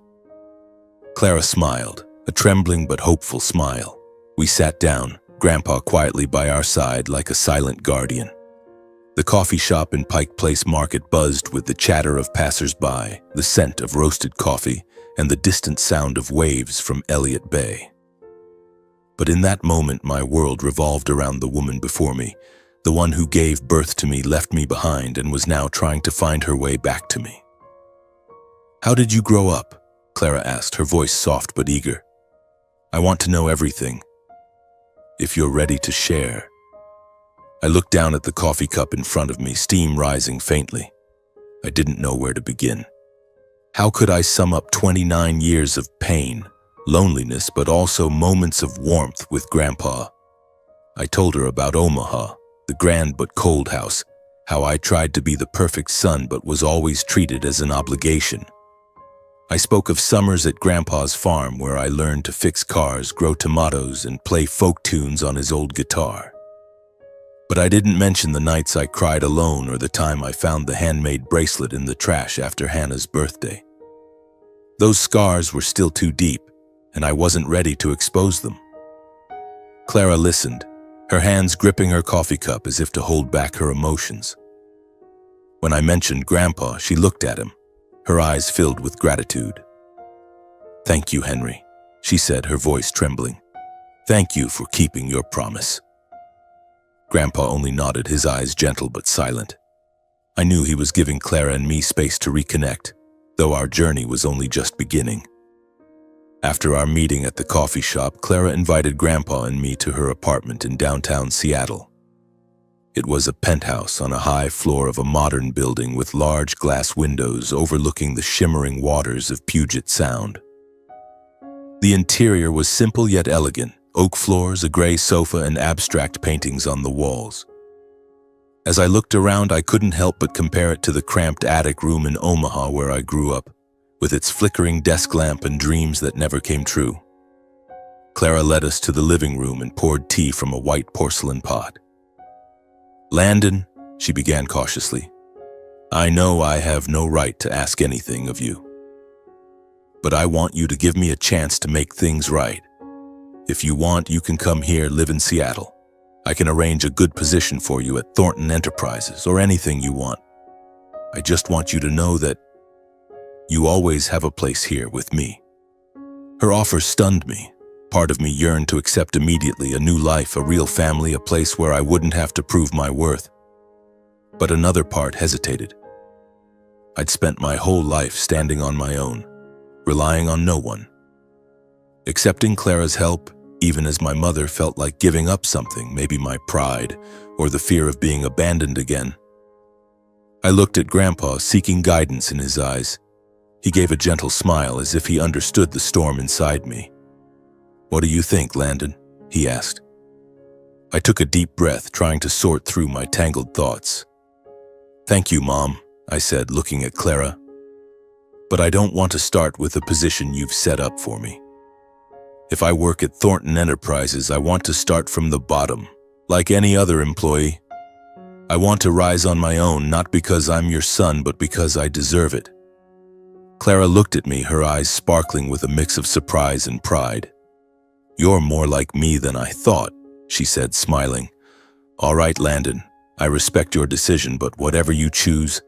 Clara smiled, a trembling but hopeful smile. We sat down, Grandpa quietly by our side like a silent guardian. The coffee shop in Pike Place Market buzzed with the chatter of passers-by, the scent of roasted coffee, and the distant sound of waves from Elliott Bay. But in that moment, my world revolved around the woman before me, the one who gave birth to me, left me behind, and was now trying to find her way back to me. "How did you grow up?" Clara asked, her voice soft but eager. "I want to know everything, if you're ready to share." I looked down at the coffee cup in front of me, steam rising faintly. I didn't know where to begin. How could I sum up 29 years of pain, loneliness, but also moments of warmth with Grandpa? I told her about Omaha, the grand but cold house, how I tried to be the perfect son but was always treated as an obligation. I spoke of summers at Grandpa's farm, where I learned to fix cars, grow tomatoes, and play folk tunes on his old guitar. But I didn't mention the nights I cried alone, or the time I found the handmade bracelet in the trash after Hannah's birthday. Those scars were still too deep, and I wasn't ready to expose them. Clara listened, her hands gripping her coffee cup as if to hold back her emotions. When I mentioned Grandpa, she looked at him, her eyes filled with gratitude. "Thank you, Henry," she said, her voice trembling. "Thank you for keeping your promise." Grandpa only nodded, his eyes gentle but silent. I knew he was giving Clara and me space to reconnect, though our journey was only just beginning. After our meeting at the coffee shop, Clara invited Grandpa and me to her apartment in downtown Seattle. It was a penthouse on a high floor of a modern building with large glass windows overlooking the shimmering waters of Puget Sound. The interior was simple yet elegant, oak floors, a gray sofa, and abstract paintings on the walls. As I looked around, I couldn't help but compare it to the cramped attic room in Omaha where I grew up, with its flickering desk lamp and dreams that never came true. Clara led us to the living room and poured tea from a white porcelain pot. "Landon," she began cautiously, "I know I have no right to ask anything of you, but I want you to give me a chance to make things right. If you want, you can come here, live in Seattle. I can arrange a good position for you at Thornton Enterprises, or anything you want. I just want you to know that you always have a place here with me." Her offer stunned me. Part of me yearned to accept immediately, a new life, a real family, a place where I wouldn't have to prove my worth. But another part hesitated. I'd spent my whole life standing on my own, relying on no one. Accepting Clara's help, even as my mother, felt like giving up something, maybe my pride or the fear of being abandoned again. I looked at Grandpa, seeking guidance in his eyes. He gave a gentle smile as if he understood the storm inside me. "What do you think, Landon?" he asked. I took a deep breath, trying to sort through my tangled thoughts. "Thank you, Mom," I said, looking at Clara. "But I don't want to start with a position you've set up for me. If I work at Thornton Enterprises, I want to start from the bottom, like any other employee. I want to rise on my own, not because I'm your son, but because I deserve it." Clara looked at me, her eyes sparkling with a mix of surprise and pride. "You're more like me than I thought," she said, smiling. "All right, Landon, I respect your decision, but whatever you choose,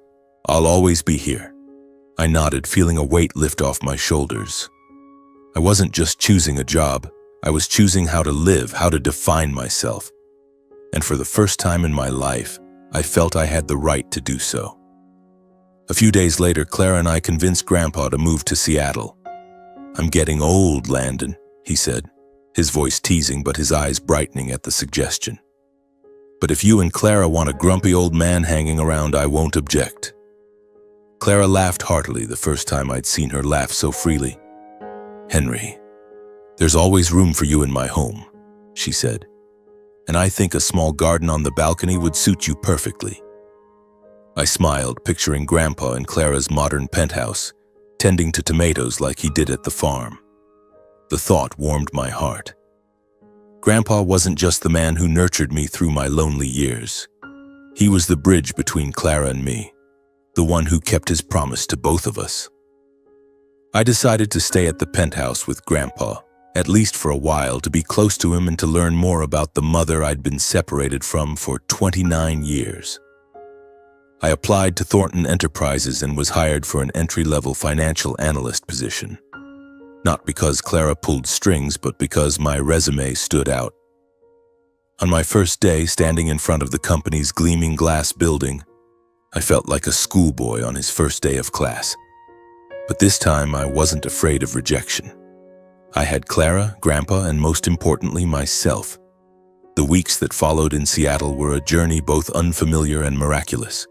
I'll always be here." I nodded, feeling a weight lift off my shoulders. I wasn't just choosing a job, I was choosing how to live, how to define myself. And for the first time in my life, I felt I had the right to do so. A few days later, Clara and I convinced Grandpa to move to Seattle. "I'm getting old, Landon," he said, his voice teasing but his eyes brightening at the suggestion. "But if you and Clara want a grumpy old man hanging around, I won't object." Clara laughed heartily, the first time I'd seen her laugh so freely. "Henry, there's always room for you in my home," she said, "and I think a small garden on the balcony would suit you perfectly." I smiled, picturing Grandpa in Clara's modern penthouse, tending to tomatoes like he did at the farm. The thought warmed my heart. Grandpa wasn't just the man who nurtured me through my lonely years. He was the bridge between Clara and me, the one who kept his promise to both of us. I decided to stay at the penthouse with Grandpa, at least for a while, to be close to him and to learn more about the mother I'd been separated from for 29 years. I applied to Thornton Enterprises and was hired for an entry-level financial analyst position. Not because Clara pulled strings, but because my resume stood out. On my first day, standing in front of the company's gleaming glass building, I felt like a schoolboy on his first day of class. But this time, I wasn't afraid of rejection. I had Clara, Grandpa, and most importantly, myself. The weeks that followed in Seattle were a journey both unfamiliar and miraculous.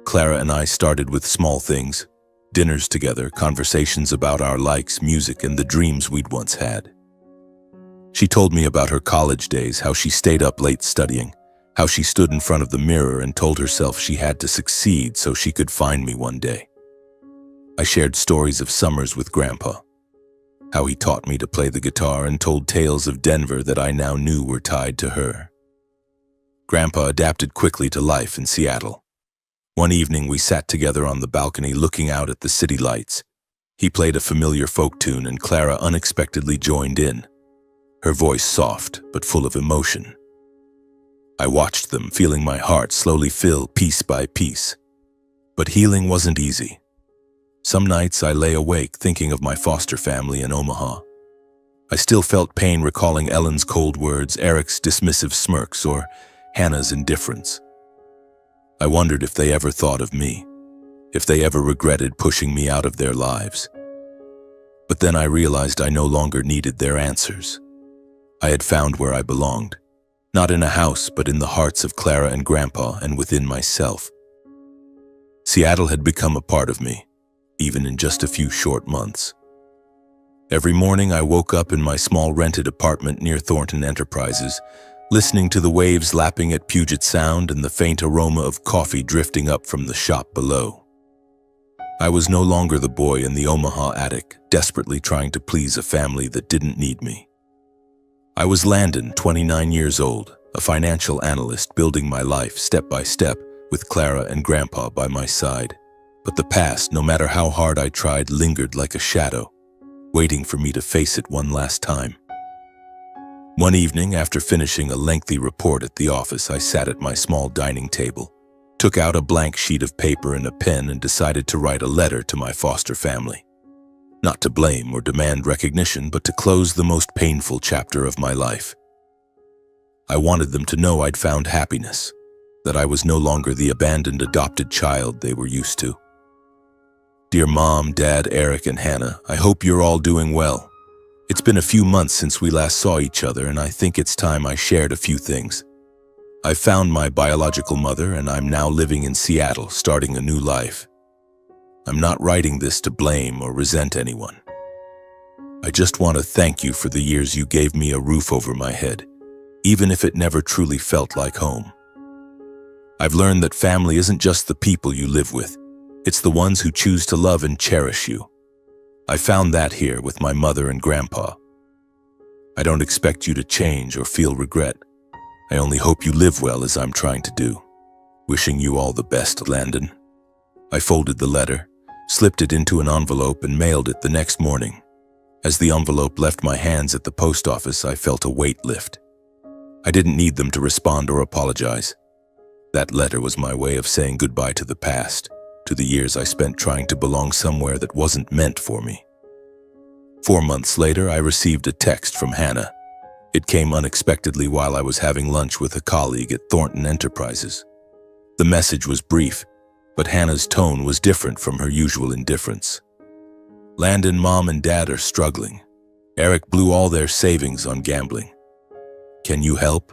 Clara and I started with small things: dinners together, conversations about our likes, music, and the dreams we'd once had. She told me about her college days, how she stayed up late studying, how she stood in front of the mirror and told herself she had to succeed so she could find me one day. I shared stories of summers with Grandpa, how he taught me to play the guitar and told tales of Denver that I now knew were tied to her. Grandpa adapted quickly to life in Seattle. One evening, we sat together on the balcony looking out at the city lights. He played a familiar folk tune and Clara unexpectedly joined in, her voice soft but full of emotion. I watched them, feeling my heart slowly fill piece by piece. But healing wasn't easy. Some nights I lay awake thinking of my foster family in Omaha. I still felt pain recalling Ellen's cold words, Eric's dismissive smirks, or Hannah's indifference. I wondered if they ever thought of me, if they ever regretted pushing me out of their lives. But then I realized I no longer needed their answers. I had found where I belonged, not in a house, but in the hearts of Clara and Grandpa and within myself. Seattle had become a part of me, even in just a few short months. Every morning I woke up in my small rented apartment near Thornton Enterprises, listening to the waves lapping at Puget Sound and the faint aroma of coffee drifting up from the shop below. I was no longer the boy in the Omaha attic, desperately trying to please a family that didn't need me. I was Landon, 29 years old, a financial analyst building my life step by step with Clara and Grandpa by my side. But the past, no matter how hard I tried, lingered like a shadow, waiting for me to face it one last time. One evening, after finishing a lengthy report at the office, I sat at my small dining table, took out a blank sheet of paper and a pen, and decided to write a letter to my foster family. Not to blame or demand recognition, but to close the most painful chapter of my life. I wanted them to know I'd found happiness, that I was no longer the abandoned adopted child they were used to. Dear Mom, Dad, Eric, and Hannah, I hope you're all doing well. It's been a few months since we last saw each other, and I think it's time I shared a few things. I've found my biological mother, and I'm now living in Seattle, starting a new life. I'm not writing this to blame or resent anyone. I just want to thank you for the years you gave me a roof over my head, even if it never truly felt like home. I've learned that family isn't just the people you live with. It's the ones who choose to love and cherish you. I found that here with my mother and grandpa. I don't expect you to change or feel regret. I only hope you live well as I'm trying to do. Wishing you all the best, Landon. I folded the letter, slipped it into an envelope, and mailed it the next morning. As the envelope left my hands at the post office, I felt a weight lift. I didn't need them to respond or apologize. That letter was my way of saying goodbye to the past, to the years I spent trying to belong somewhere that wasn't meant for me. 4 months later, I received a text from Hannah. It came unexpectedly while I was having lunch with a colleague at Thornton Enterprises. The message was brief, but Hannah's tone was different from her usual indifference. Landon, Mom and Dad are struggling. Eric blew all their savings on gambling. Can you help?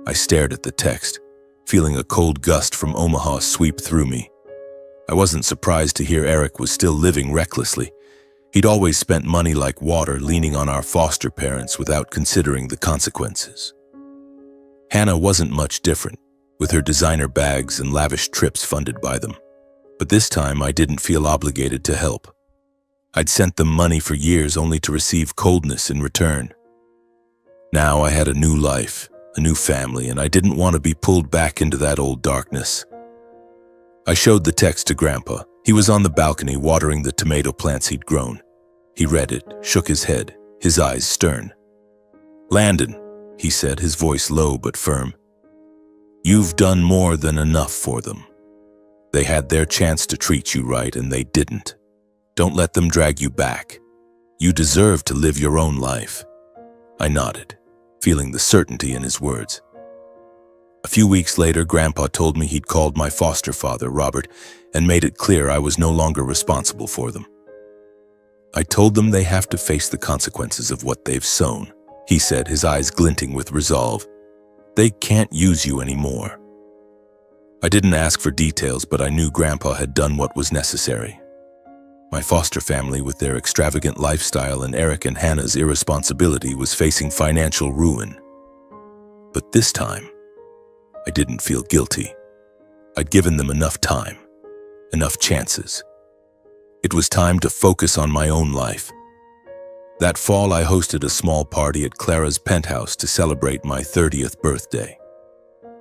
I stared at the text, feeling a cold gust from Omaha sweep through me. I wasn't surprised to hear Eric was still living recklessly. He'd always spent money like water, leaning on our foster parents without considering the consequences. Hannah wasn't much different, with her designer bags and lavish trips funded by them. But this time I didn't feel obligated to help. I'd sent them money for years only to receive coldness in return. Now I had a new life, a new family, and I didn't want to be pulled back into that old darkness. I showed the text to Grandpa. He was on the balcony watering the tomato plants he'd grown. He read it, shook his head, his eyes stern. Landon, he said, his voice low but firm. You've done more than enough for them. They had their chance to treat you right and they didn't. Don't let them drag you back. You deserve to live your own life. I nodded, feeling the certainty in his words. A few weeks later, Grandpa told me he'd called my foster father, Robert, and made it clear I was no longer responsible for them. I told them they have to face the consequences of what they've sown, he said, his eyes glinting with resolve. They can't use you anymore. I didn't ask for details, but I knew Grandpa had done what was necessary. My foster family, with their extravagant lifestyle and Eric and Hannah's irresponsibility, was facing financial ruin. But this time, I didn't feel guilty. I'd given them enough time, enough chances. It was time to focus on my own life. That fall, I hosted a small party at Clara's penthouse to celebrate my 30th birthday.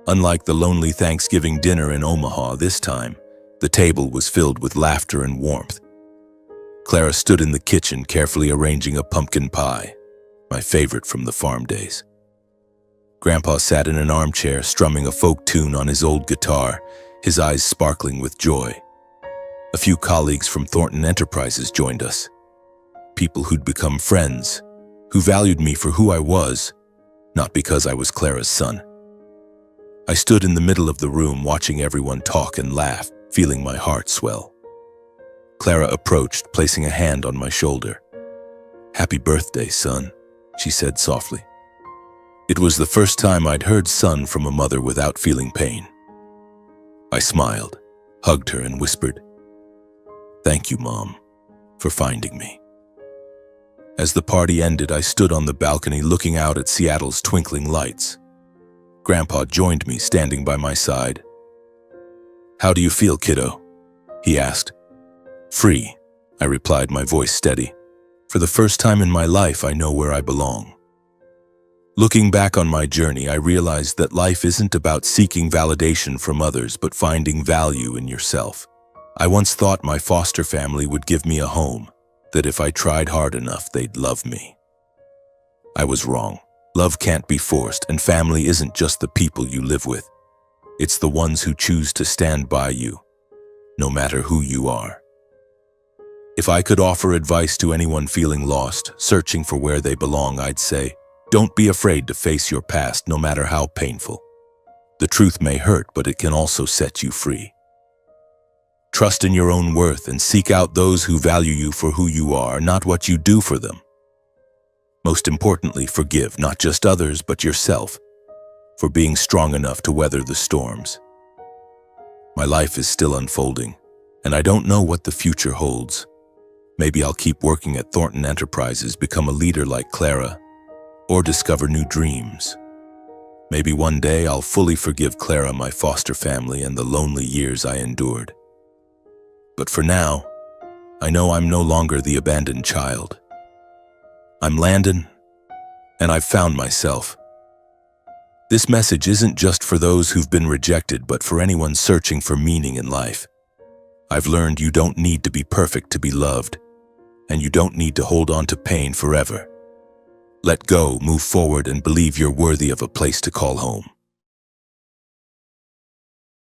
Unlike the lonely Thanksgiving dinner in Omaha this time, the table was filled with laughter and warmth. Clara stood in the kitchen carefully arranging a pumpkin pie, my favorite from the farm days. Grandpa sat in an armchair strumming a folk tune on his old guitar, his eyes sparkling with joy. A few colleagues from Thornton Enterprises joined us. People who'd become friends, who valued me for who I was, not because I was Clara's son. I stood in the middle of the room watching everyone talk and laugh, feeling my heart swell. Clara approached, placing a hand on my shoulder. "Happy birthday, son," she said softly. It was the first time I'd heard son from a mother without feeling pain. I smiled, hugged her, and whispered, "Thank you, Mom, for finding me." As the party ended, I stood on the balcony looking out at Seattle's twinkling lights. Grandpa joined me, standing by my side. "How do you feel, kiddo?" he asked. "Free," I replied, my voice steady. "For the first time in my life, I know where I belong." Looking back on my journey, I realized that life isn't about seeking validation from others, but finding value in yourself. I once thought my foster family would give me a home, that if I tried hard enough, they'd love me. I was wrong. Love can't be forced, and family isn't just the people you live with. It's the ones who choose to stand by you, no matter who you are. If I could offer advice to anyone feeling lost, searching for where they belong, I'd say, don't be afraid to face your past, no matter how painful. The truth may hurt, but it can also set you free. Trust in your own worth and seek out those who value you for who you are, not what you do for them. Most importantly, forgive not just others, but yourself, for being strong enough to weather the storms. My life is still unfolding, and I don't know what the future holds. Maybe I'll keep working at Thornton Enterprises, become a leader like Clara, or discover new dreams, Maybe one day I'll fully forgive Clara, my foster family, and the lonely years I endured. But for now, I know I'm no longer the abandoned child. I'm Landon, and I've found myself. This message isn't just for those who've been rejected, but for anyone searching for meaning in life. I've learned you don't need to be perfect to be loved, and you don't need to hold on to pain forever. Let go, move forward, and believe you're worthy of a place to call home.